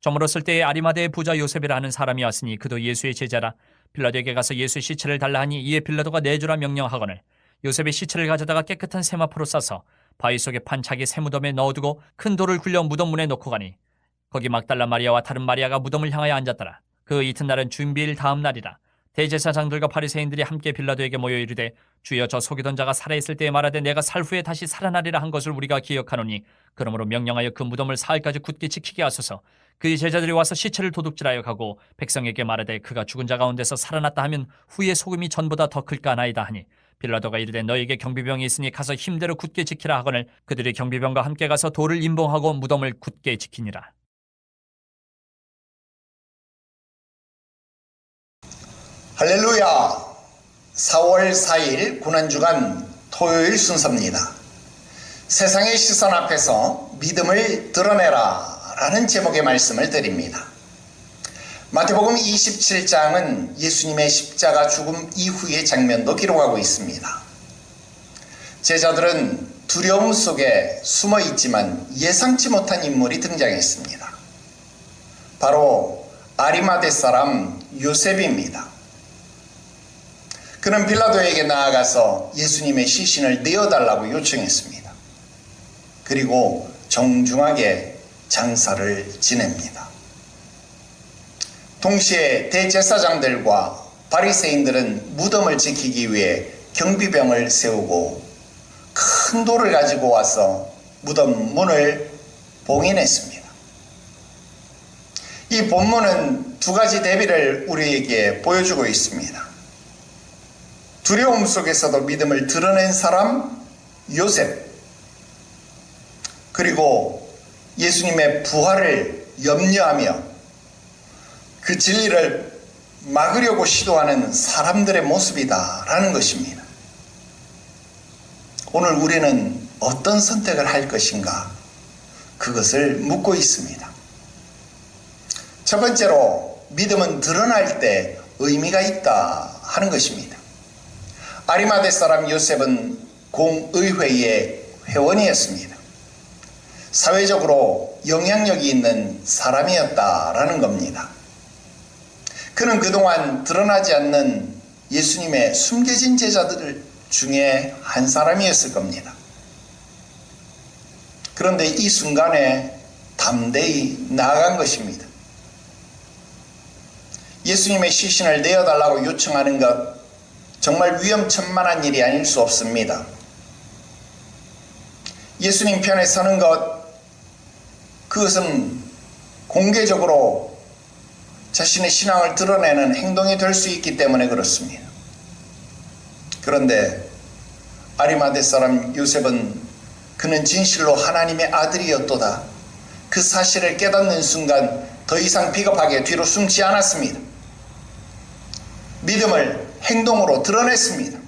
저물었을 때에 아리마대의 부자 요셉이라 하는 사람이 왔으니 그도 예수의 제자라. 빌라도에게 가서 예수의 시체를 달라 하니 이에 빌라도가 내주라 명령하거늘 요셉의 시체를 가져다가 깨끗한 세마포로 싸서 바위 속에 판 자기 세무덤에 넣어두고 큰 돌을 굴려 무덤 문에 놓고 가니 거기 막달라 마리아와 다른 마리아가 무덤을 향하여 앉았더라. 그 이튿날은 준비일 다음 날이라. 대제사장들과 바리새인들이 함께 빌라도에게 모여 이르되 주여 저 속이던 자가 살아있을 때에 말하되 내가 살 후에 다시 살아나리라 한 것을 우리가 기억하노니 그러므로 명령하여 그 무덤을 사흘까지 굳게 지키게 하소서. 그의 제자들이 와서 시체를 도둑질하여 가고 백성에게 말하되 그가 죽은 자 가운데서 살아났다 하면 후의 소금이 전보다 더 클까 하나이다 하니 빌라도가 이르되 너에게 경비병이 있으니 가서 힘대로 굳게 지키라 하거늘 그들이 경비병과 함께 가서 돌을 임봉하고 무덤을 굳게 지키니라. 할렐루야. 4월 4일 고난주간 토요일 순서입니다. 세상의 시선 앞에서 믿음을 드러내라 라는 제목의 말씀을 드립니다. 마태복음 27장은 예수님의 십자가 죽음 이후의 장면도 기록하고 있습니다. 제자들은 두려움 속에 숨어 있지만 예상치 못한 인물이 등장했습니다. 바로 아리마대 사람 요셉입니다. 그는 빌라도에게 나아가서 예수님의 시신을 내어달라고 요청했습니다. 그리고 정중하게 장사를 지냅니다. 동시에 대제사장들과 바리새인들은 무덤을 지키기 위해 경비병을 세우고 큰 돌을 가지고 와서 무덤 문을 봉인했습니다. 이 본문은 두 가지 대비를 우리에게 보여주고 있습니다. 두려움 속에서도 믿음을 드러낸 사람 요셉, 그리고 예수님의 부활을 염려하며 그 진리를 막으려고 시도하는 사람들의 모습이다라는 것입니다. 오늘 우리는 어떤 선택을 할 것인가? 그것을 묻고 있습니다. 첫 번째로 믿음은 드러날 때 의미가 있다 하는 것입니다. 아리마대 사람 요셉은 공의회의 회원이었습니다. 사회적으로 영향력이 있는 사람이었다라는 겁니다. 그는 그동안 드러나지 않는 예수님의 숨겨진 제자들 중에 한 사람이었을 겁니다. 그런데 이 순간에 담대히 나아간 것입니다. 예수님의 시신을 내어달라고 요청하는 것, 정말 위험천만한 일이 아닐 수 없습니다. 예수님 편에 서는 것, 그것은 공개적으로 자신의 신앙을 드러내는 행동이 될 수 있기 때문에 그렇습니다. 그런데 아리마대 사람 요셉은 그는 진실로 하나님의 아들이었도다. 그 사실을 깨닫는 순간 더 이상 비겁하게 뒤로 숨지 않았습니다. 믿음을 행동으로 드러냈습니다.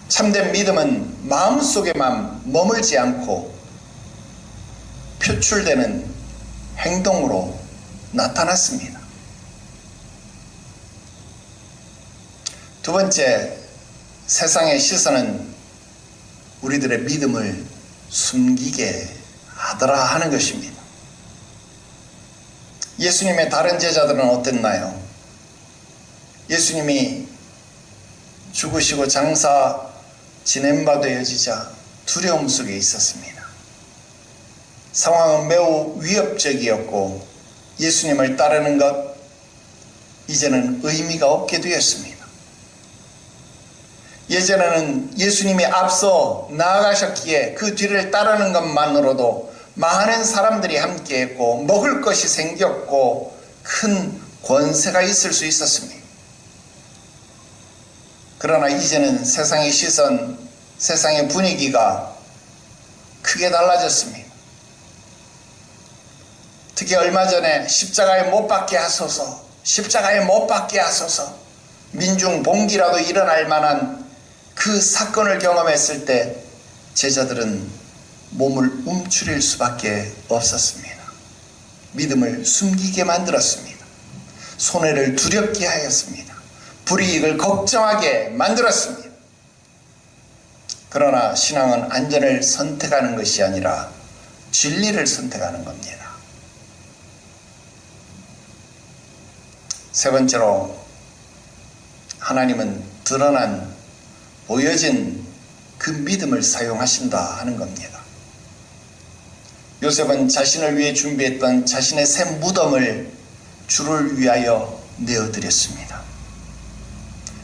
참된 믿음은 마음속에만 머물지 않고 표출되는 행동으로 나타났습니다. 두 번째, 세상의 시선은 우리들의 믿음을 숨기게 하더라 하는 것입니다. 예수님의 다른 제자들은 어땠나요? 예수님이 죽으시고 장사 지낸 바 되어지자 두려움 속에 있었습니다. 상황은 매우 위협적이었고 예수님을 따르는 것 이제는 의미가 없게 되었습니다. 예전에는 예수님이 앞서 나아가셨기에 그 뒤를 따르는 것만으로도 많은 사람들이 함께했고 먹을 것이 생겼고 큰 권세가 있을 수 있었습니다. 그러나 이제는 세상의 시선, 세상의 분위기가 크게 달라졌습니다. 특히 얼마 전에 십자가에 못 박게 하소서, 십자가에 못 박게 하소서, 민중 봉기라도 일어날 만한 그 사건을 경험했을 때 제자들은 몸을 움츠릴 수밖에 없었습니다. 믿음을 숨기게 만들었습니다. 손해를 두렵게 하였습니다. 불이익을 걱정하게 만들었습니다. 그러나 신앙은 안전을 선택하는 것이 아니라 진리를 선택하는 겁니다. 세 번째로 하나님은 드러난 보여진 그 믿음을 사용하신다 하는 겁니다. 요셉은 자신을 위해 준비했던 자신의 새 무덤을 주를 위하여 내어드렸습니다.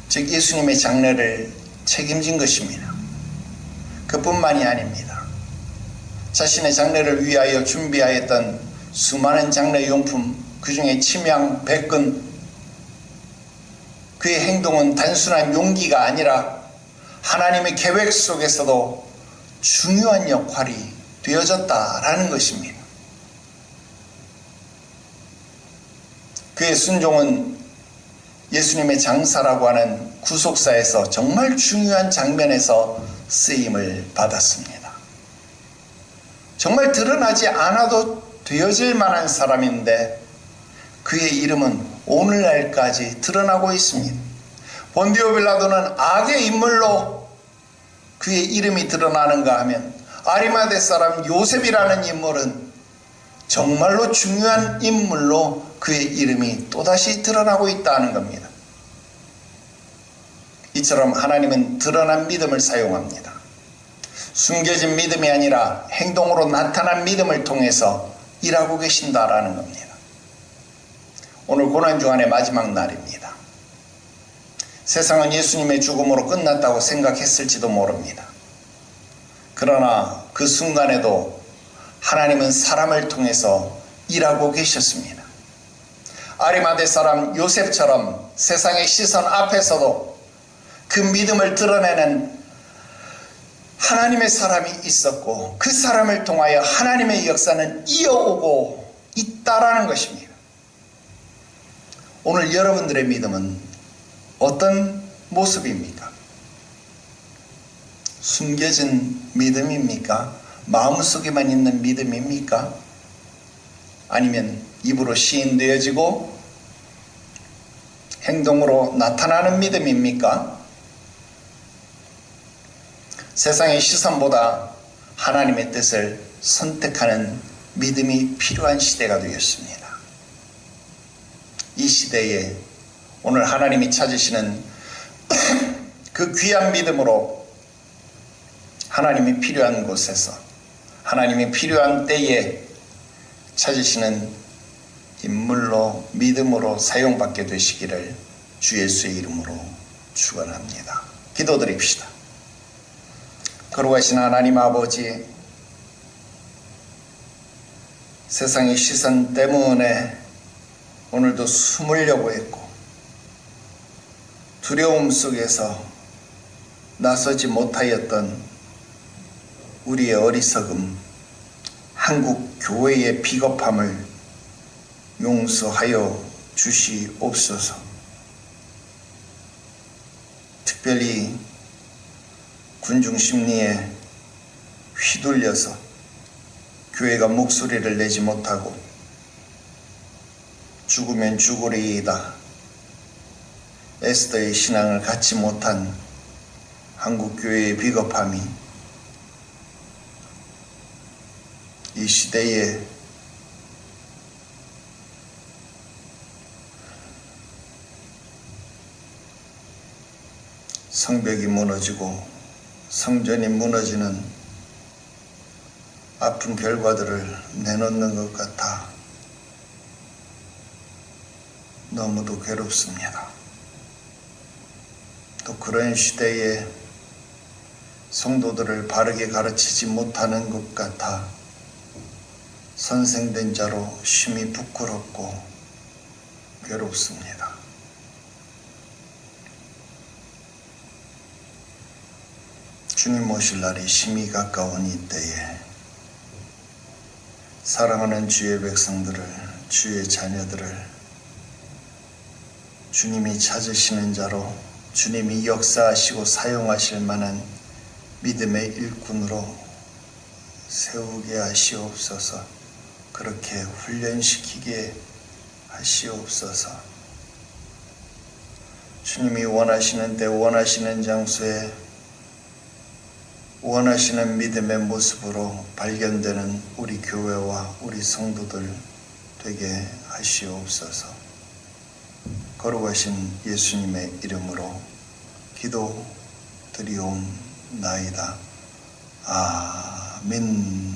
즉 예수님의 장례를 책임진 것입니다. 그뿐만이 아닙니다. 자신의 장례를 위하여 준비하였던 수많은 장례용품, 그 중에 침향, 백근, 그의 행동은 단순한 용기가 아니라 하나님의 계획 속에서도 중요한 역할이 되어졌다라는 것입니다. 그의 순종은 예수님의 장사라고 하는 구속사에서 정말 중요한 장면에서 쓰임을 받았습니다. 정말 드러나지 않아도 되어질 만한 사람인데 그의 이름은 오늘날까지 드러나고 있습니다. 본디오 빌라도는 악의 인물로 그의 이름이 드러나는가 하면 아리마대 사람 요셉이라는 인물은 정말로 중요한 인물로 그의 이름이 또다시 드러나고 있다는 겁니다. 이처럼 하나님은 드러난 믿음을 사용합니다. 숨겨진 믿음이 아니라 행동으로 나타난 믿음을 통해서 일하고 계신다라는 겁니다. 오늘 고난주간의 마지막 날입니다. 세상은 예수님의 죽음으로 끝났다고 생각했을지도 모릅니다. 그러나 그 순간에도 하나님은 사람을 통해서 일하고 계셨습니다. 아리마대 사람 요셉처럼 세상의 시선 앞에서도 그 믿음을 드러내는 하나님의 사람이 있었고 그 사람을 통하여 하나님의 역사는 이어오고 있다라는 것입니다. 오늘 여러분들의 믿음은 어떤 모습입니까? 숨겨진 믿음입니까? 마음속에만 있는 믿음입니까? 아니면 입으로 시인되어지고 행동으로 나타나는 믿음입니까? 세상의 시선보다 하나님의 뜻을 선택하는 믿음이 필요한 시대가 되었습니다. 이 시대에 오늘 하나님이 찾으시는 그 귀한 믿음으로 하나님이 필요한 곳에서 하나님이 필요한 때에 찾으시는 인물로 믿음으로 사용받게 되시기를 주 예수의 이름으로 축원합니다. 기도드립시다. 거룩하신 하나님 아버지, 세상의 시선 때문에 오늘도 숨으려고 했고 두려움 속에서 나서지 못하였던 우리의 어리석음, 한국 교회의 비겁함을 용서하여 주시옵소서. 특별히 군중 심리에 휘둘려서 교회가 목소리를 내지 못하고 죽으면 죽으리이다 에스더의 신앙을 갖지 못한 한국교회의 비겁함이 이 시대에 성벽이 무너지고 성전이 무너지는 아픈 결과들을 내놓는 것 같아 너무도 괴롭습니다. 또 그런 시대에 성도들을 바르게 가르치지 못하는 것 같아 선생된 자로 심히 부끄럽고 괴롭습니다. 주님 오실 날이 심히 가까운 이때에 사랑하는 주의 백성들을, 주의 자녀들을 주님이 찾으시는 자로 주님이 역사하시고 사용하실 만한 믿음의 일꾼으로 세우게 하시옵소서. 그렇게 훈련시키게 하시옵소서. 주님이 원하시는 때 원하시는 장소에 원하시는 믿음의 모습으로 발견되는 우리 교회와 우리 성도들 되게 하시옵소서. 거룩하신 예수님의 이름으로 기도드리옵나이다. 아멘.